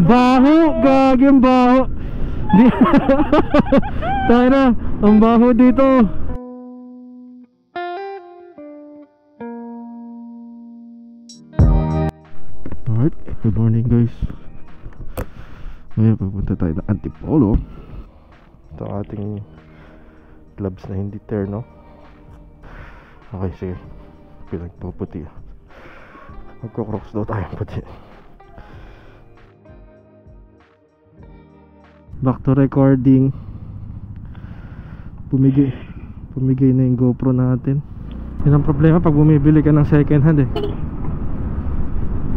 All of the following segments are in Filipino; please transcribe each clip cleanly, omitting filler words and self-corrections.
Baho! Gagi ang baho! Tayo na! Ang baho dito! Alright, good morning guys. Ngayon pupunta tayo ng Antipolo. Ito ang ating gloves na hindi terno. Okay, sige. Pinagpuputi. Magko-crocs daw tayo puti. Back to recording. Pumigay na yung GoPro natin. Yan ang problema pag bumibili ka ng second hand eh.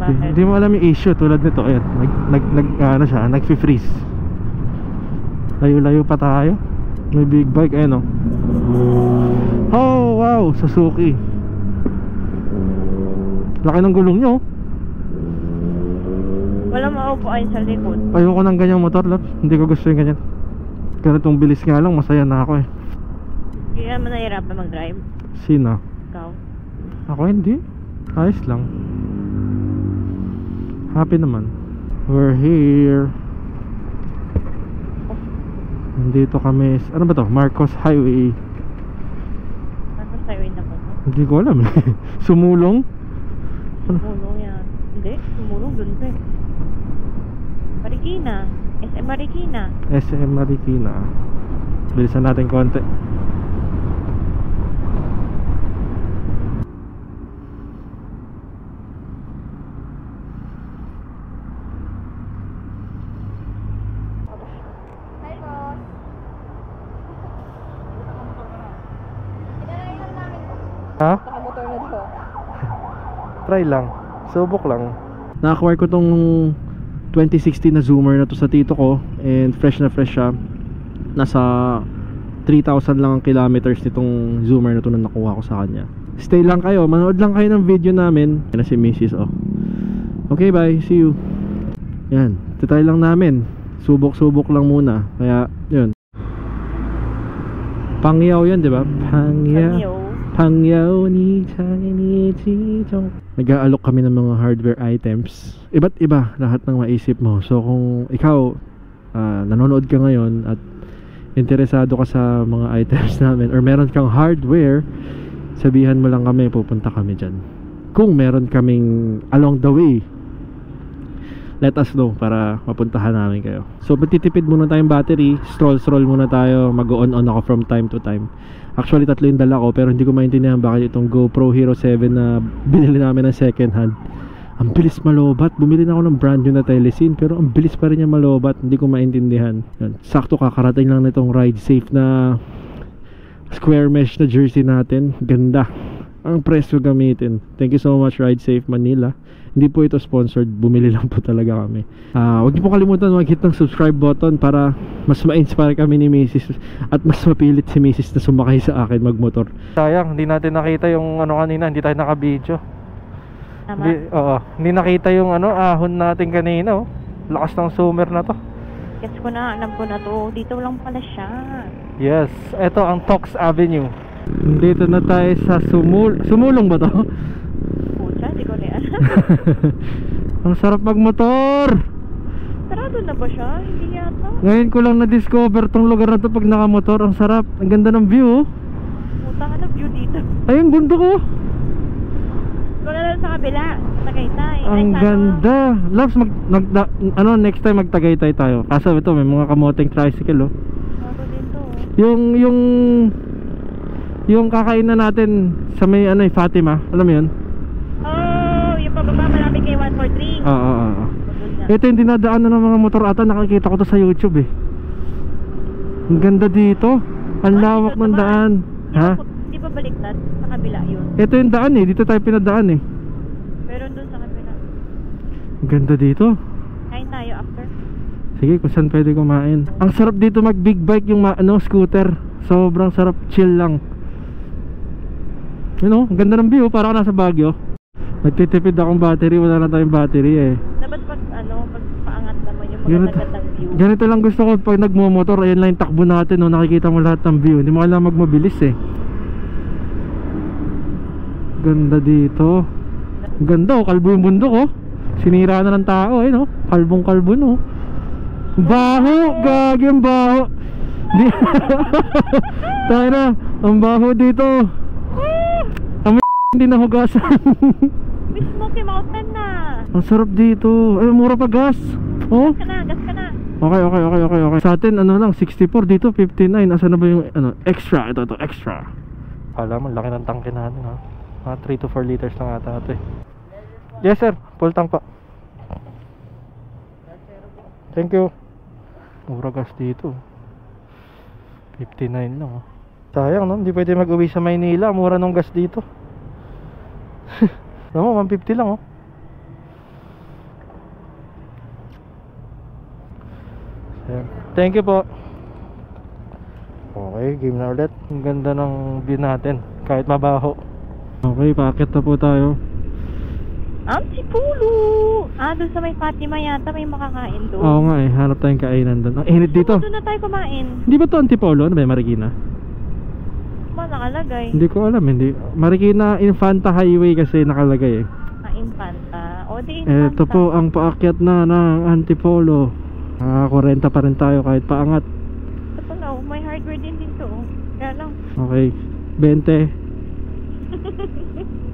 Hindi mo alam yung issue tulad nito. Ayan, ano siya, nag-freeze. Layo-layo pa tayo. May big bike, ayan o. Oh wow, Suzuki. Laki ng gulong nyo. Wala maupuan sa likod. Ayoko ng ganyang motor, Labs. Hindi ko gusto yung ganyan. Pero itong bilis nga lang, masaya na ako eh. Hindi naman nahirapan mag-drive. Sino? Ikaw. Ako hindi. Ayos lang. Happy naman. We're here. Nandito kami. Ano ba to? Marcos Highway. Marcos Highway na ba to? Hindi ko alam eh. Sumulong? Sumulong yan. Hindi, sumulong dun pa eh. Marikina. SM Marikina. SM Marikina. Bilisan natin konti. Ha? Nakamotor na daw. Try lang. Subok lang. Na-acquire ko tong 2016 na Zoomer na to sa tito ko. And fresh na fresh siya. Nasa 3,000 lang ang kilometers nitong Zoomer na to na nakuha ko sa kanya. Stay lang kayo. Manood lang kayo ng video namin. Yan na si Mrs. Oh. Okay, bye. See you. Yan. Titry lang namin. Subok-subok lang muna. Kaya, yun. Pangyaw yan, di ba? Pangyaw ni Chinese Chong. Nag-aalok kami ng mga hardware items. Iba't iba lahat ng maisip mo. So kung ikaw nanonood ka ngayon at interesado ka sa mga items namin or meron kang hardware, sabihan mo lang kami, pupunta kami dyan. Kung meron kaming along the way, let us know para mapuntahan namin kayo. So magtitipid muna tayong battery. Stroll muna tayo. Mag-on ako from time to time. Actually 3 yung dala ko, pero hindi ko maintindihan bakit itong GoPro Hero 7 na binili namin ng second hand, ang bilis malobat. Bumili na ako ng brand new na telesin, pero ang bilis pa rin niya malobat. Hindi ko maintindihan. Yan. Sakto kakarating lang na itong Ride Safe na square mesh na jersey natin. Ganda ang presyo gamitin. Thank you so much Ride Safe Manila. Hindi po ito sponsored, bumili lang po talaga kami. Huwag niyo po kalimutan mag-hit ng subscribe button para mas ma-inspire kami ni Mrs. at mas mapilit si Mrs. na sumakay sa akin magmotor. Sayang, hindi natin nakita yung ano kanina, hindi tayo naka-video. Hindi nakita yung ahon natin kanina. Oh. Lakas ng summer na to. Gets ko na, alam ko na to. Dito lang pala siya. Yes, ito ang Tox Avenue. Dito na tayo sa Sumulong ba to? Pucha, di ko na yan. Ang sarap magmotor. Sarado na ba siya? Hindi yata. Ngayon ko lang na-discover tong lugar na to pag nakamotor. Ang sarap, ang ganda ng view. Puta ka ng view dito. Ayun, bundok ko. Wala lang sa kabila. Tagaytay. Ang ganda. Loves, next time magtagaytay tayo. Kaso ito, may mga kamoteng tricycle. Oh. Sarado din to. Yung kakainan natin sa may Fatima, alam mo yun? Oh, yung pababa malapit kay 143. Oo. Ito yung dinadaanan ng mga motor ata. Nakikita ko to sa YouTube eh. Ang ganda dito. Ang lawak ng daan. Ha? Di ba baliktad? Sa kabila yun. Ito yung daan eh. Dito tayo pinadaan eh. Pero dun sa kabila. Ang ganda dito. Kain tayo after. Sige, kung saan pwede kumain. Ang sarap dito mag big bike yung scooter. Sobrang sarap, chill lang. You know, ang ganda ng view. Para ka nasa Baguio. Nagtitipid akong battery. Wala na tayong battery eh. Dapat pag paangat naman yung magandang view. Ganito lang gusto ko pag nagmumotor. Ayan lang yung takbo natin. No? Nakikita mo lahat ng view. Hindi mo kailangan magmabilis eh. Ganda dito. Ganda oh, kalbo yung bundok oh. Sinira na ng tao eh, no? Kalbong kalbo, no? Baho! Gagi ang baho! Di... Tayo na! Ang baho dito! Ang hindi nahugasan. Miss Smoky Mountain na. Ang sarap dito. Ay, mura pa gas. Oh? Gas ka na. Okay. Sa atin, ano lang, 64. Dito, 59. Asa na ba yung, ano, extra? Ito, extra. Kala mo, laki ng tangke natin, ha? Mga 3 to 4 liters lang ata ito, eh. Yes, sir. Full tank pa. Thank you. Mura gas dito. 59 lang, oh. Sayang, no? Hindi pwede mag-uwi sa Maynila. Mura nung gas dito. Alam mo, 150 lang, oh. Ayan. Thank you po. Okay, game na ulit. Ang ganda ng view natin, kahit mabaho. Okay, paakit na po tayo. Antipolo! Doon sa may Fatima yata may makakain doon. Oo nga eh, hanap tayong kainan doon. Ang init dito. Doon na tayo kumain. Hindi ba to Antipolo? Ano ba yung Marikina? Ba nakalagay? Hindi ko alam, hindi. Marikina Infanta Highway kasi nakalagay eh. Infanta. O di Infanta. Ito po ang paakyat na ng Antipolo. 40 pa rin tayo kahit paangat. Ito na, may hardware din dito. Kaya lang. Okay, 20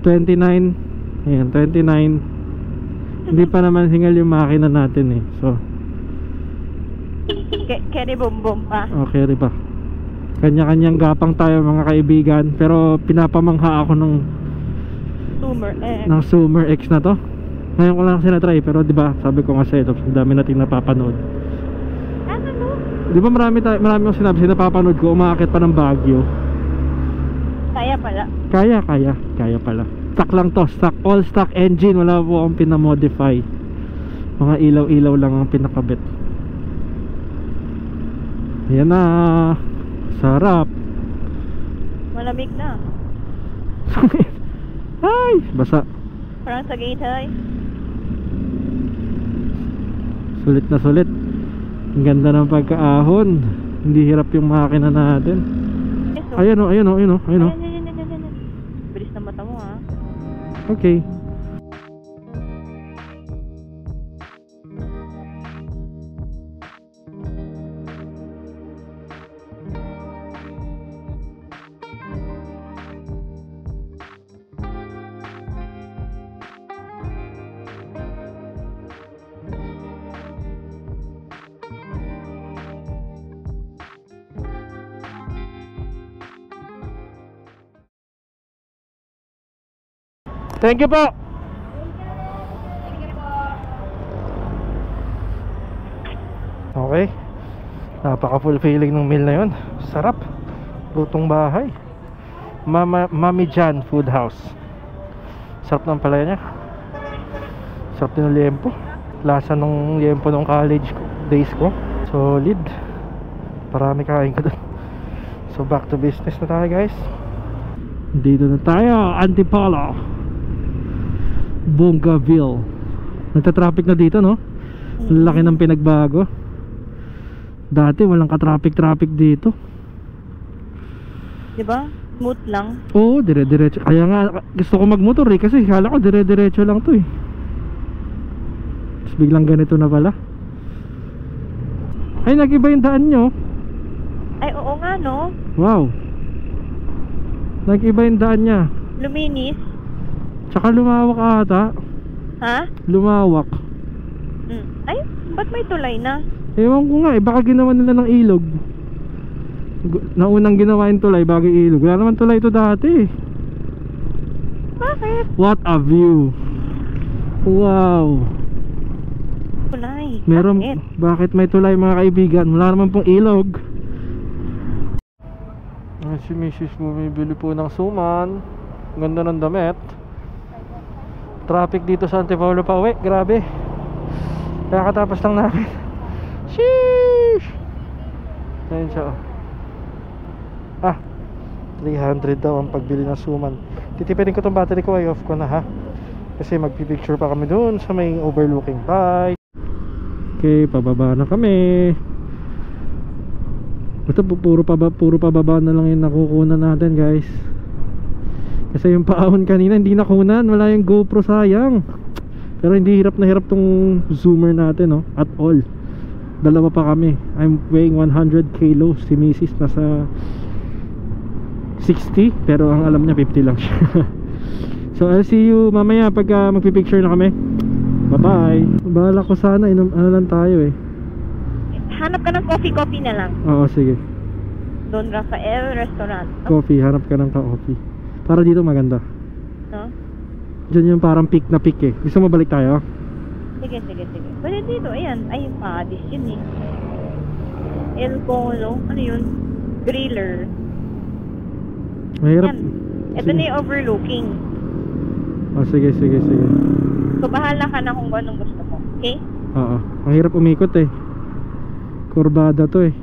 29. Ayan, 29. Hindi pa naman hingal yung makina natin eh. So Keri bom pa. okay rin pa. Kanya-kanyang gapang tayo mga kaibigan. Pero pinapamangha ako ng Sumer X na to. Ngayon ko lang kasi na-try. Pero diba sabi ko nga sa ito, dami nating napapanood. Ano? Diba marami akong sinabi napapanood ko, umaakit pa ng Baguio. Kaya pala. Kaya pala. Stock lang to, all stock engine. Wala po akong pinamodify. Mga ilaw-ilaw lang ang pinakabit. Yan na. Sarap. Malamig na. Ay, basa. Parang sa gate ay. Sulit na sulit. Ang ganda ng pagkaahon. Hindi hirap yung makina natin. Yes, oh. Ayan o. Ayan. Bilis na mata mo ha. Okay. Thank you po. Okay. Napaka-fulfilling ng meal na yun. Sarap. Lutong bahay. Mami Jan Food House. Sarap ng palaya niya. Sarap din ng liempo. Lasa ng liempo ng college days ko. Solid. Parami kain ko dun. So back to business na tayo guys. Dito na tayo, Antipolo, Bongaville. Nagta-traffic na dito, no? Laki ng pinagbago. Dati walang ka-traffic dito. Diba? Smooth lang. Oo, dire-diretso. Kaya nga gusto ko magmotor eh, kasi kala ko dire-diretso lang to eh. Tapos biglang ganito na pala. Ay, nag-iba yung daan nyo. Ay, oo nga no. Wow. Nag-iba yung daan niya. Luminis. Tsaka lumawak ata. Ha? Lumawak. Ay, ba't may tulay na? Ewan ko nga eh, baka ginawa nila ng ilog. Naunang ginawa yung tulay bago yung ilog. Wala naman tulay ito dati. Bakit? What a view. Wow. Tulay. Meron, bakit may tulay mga kaibigan? Wala naman pong ilog. Si Mrs. bumibili po ng suman. Ganda ng damit. Traffic dito sa Antipolo pa uwi. Grabe. Kakatapos lang namin. Sheesh. Ayun siya. 300 daw ang pagbili ng suman. Titipirin ko tong battery ko. Ay off ko na ha. Kasi magpipicture pa kami doon sa may overlooking. Bye. Okay, pababa na kami. Basta puro pababa na lang yung nakukunan natin guys. Kasi yung paahon kanina hindi nakunan. Wala yung GoPro, sayang. Pero hindi hirap na hirap tong zoomer natin, no? At all. Dalawa pa kami. I'm weighing 100 kilos. Si Mrs. nasa 60. Pero ang alam niya 50 lang siya. So I'll see you mamaya pag magpipicture na kami. Bye bye. Bahala ko sana, ano lang tayo eh. Hanap ka ng coffee na lang. Oo, sige. Don Rafael Restaurant. Coffee, hanap ka ng coffee. Para dito maganda. No? Diyan yung parang peak na peak eh. Gusto mo balik tayo? Sige. Pwede dito, ayan. Ay, padis yun eh. El Polo. Ano yun? Griller. Mahirap. Yan. Ito na yung overlooking. Oh, sige. So, bahala ka na kung anong gusto mo. Okay? Oo. Ang hirap umikot eh. Kurbada to eh.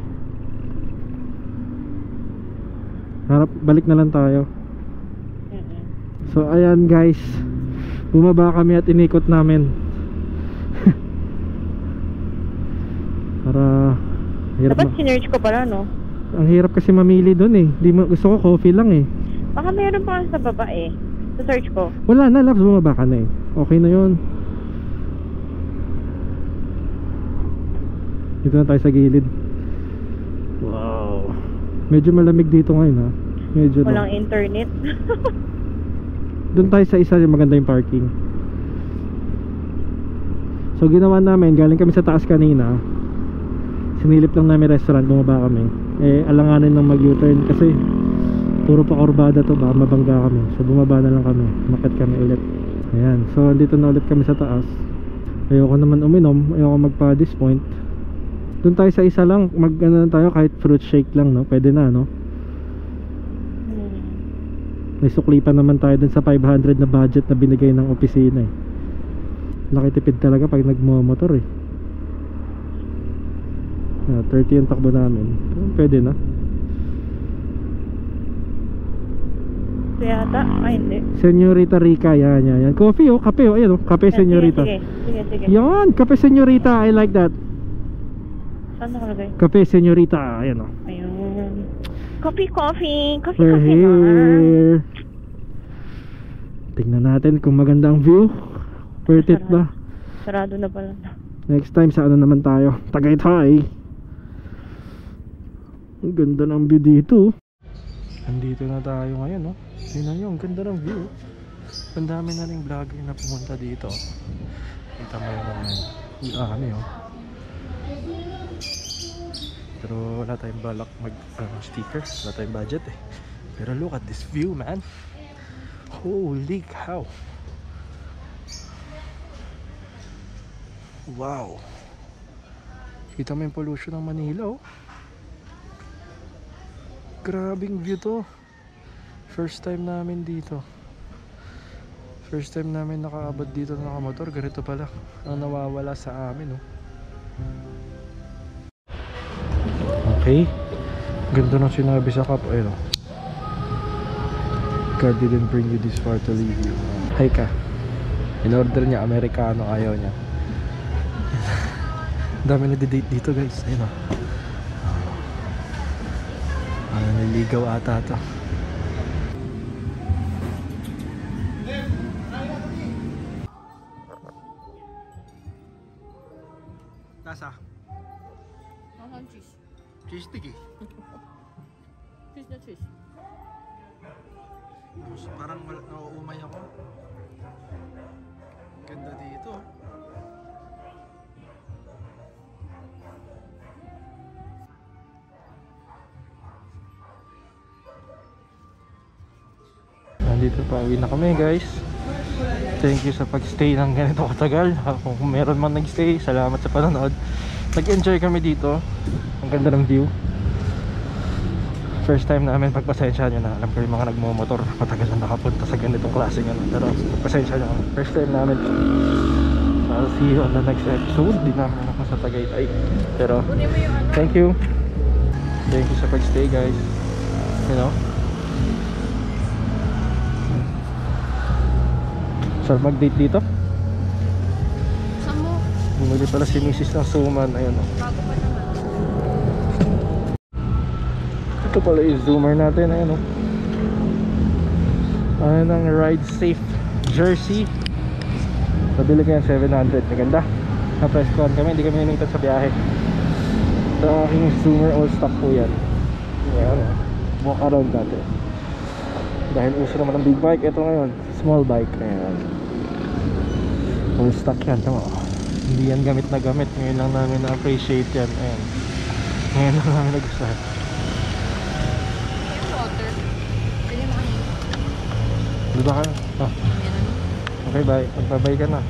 Harap, balik na lang tayo. So ayan guys, bumaba kami at inikot namin. Para hirap. Dapat sinerch ko pala, no? Ang hirap kasi mamili dun eh. Gusto ko coffee lang eh. Baka meron pa sa baba eh. Sa search ko. Wala na, labs, bumaba ka na eh. Okay na yun. Dito na tayo sa gilid. Wow. Medyo malamig dito ngayon ha. Medyo Walang internet. Doon tayo sa isa, maganda yung parking. So ginawa namin, galing kami sa taas kanina. Sinilip lang namin restaurant, bumaba kami. Eh alanganin ng mag U-turn kasi puro pa kurbada to, baka mabangga kami. So bumaba na lang kami, makit kami ulit. Ayan, so dito na ulit kami sa taas. Ayoko naman uminom, ayoko magpa-this point. Doon tayo sa isa lang, mag-ano tayo, kahit fruit shake lang, no? Pwede na, no? May sukli pa naman tayo dun sa 500 na budget na binigay ng opisina eh. Laki tipid talaga pag nagmo-motor eh. 30 yung takbo namin. Pwede na. So yata? Ay hindi. Señorita Rica, yan. Coffee oh, kape oh, ayan oh. Kape Señorita. Sige. Yan, kape Señorita, I like that. Saan nakalagay? Kape Señorita, ayan oh. Ayun. Coffee. We're here. Tingnan natin kung maganda ang view. Worth it ba? Sarado na pala. Next time sa ano naman tayo? Tagaytay. Ang ganda ng view dito. Andito na tayo ngayon, no? Tingnan nyo, ang ganda ng view. Ang dami na rin vlogger na pumunta dito. Kita mo yung kami, oh. Pero wala tayong balak mag sticker, wala tayong budget eh. Pero look at this view, man. Holy cow. Wow. Kita mo yung pollution ng Manila, oh. Grabing view to. First time namin dito. First time namin nakaabot dito na nakamotor. Ganito pala ang nawawala sa amin, oh. Okay. Ganda ng sinabi sa cup. Ayun, oh. God didn't bring you this far to leave you. Hi ka. In-order niya Americano, ayaw niya. Dami na date dito, guys. Ayun, oh. Niligaw ata to. Nasa? Cheese. Cheese stick eh. Cheese na cheese. Parang nauumay ako. Ganda dito. Nandito pa, uwi na kami guys. Thank you sa pagstay ng ganito katagal. Kung meron man nagstay, salamat sa panonood. Nag-enjoy kami dito. Ang ganda ng view. First time namin, pagpasensya nyo na. Alam ko yung mga nagmumotor, matagal na nakapunta sa ganitong klase nga. Pero pagpasensya nyo, first time namin. I'll see you on the next episode. Di namin ako sa Tagaytay. Pero thank you. Thank you sa pagstay guys. You know, sarap mag-date dito. Saan mo? Bumili pala si Mrs. ng suman. Ayun o. Bago pa naman. Ito pala yung zoomer natin. Ayun o. Ayun ang Ride Safe jersey. Nabili ko yan 700. Maganda. Na-press-con kami, hindi kami ninitan sa biyahe. Sa aking Zoomer all stock po yan. Yan, walk around natin. Dahil uso naman ng big bike, ito ngayon small bike. Ayan, all stock yan. Tama, hindi yan gamit na gamit. Ngayon lang namin na-appreciate yan. Ayan, ngayon lang namin nagustuhan. Water. Pwede mo kayo. Diba ka? Oh. Okay, bye. Magbabay ka na.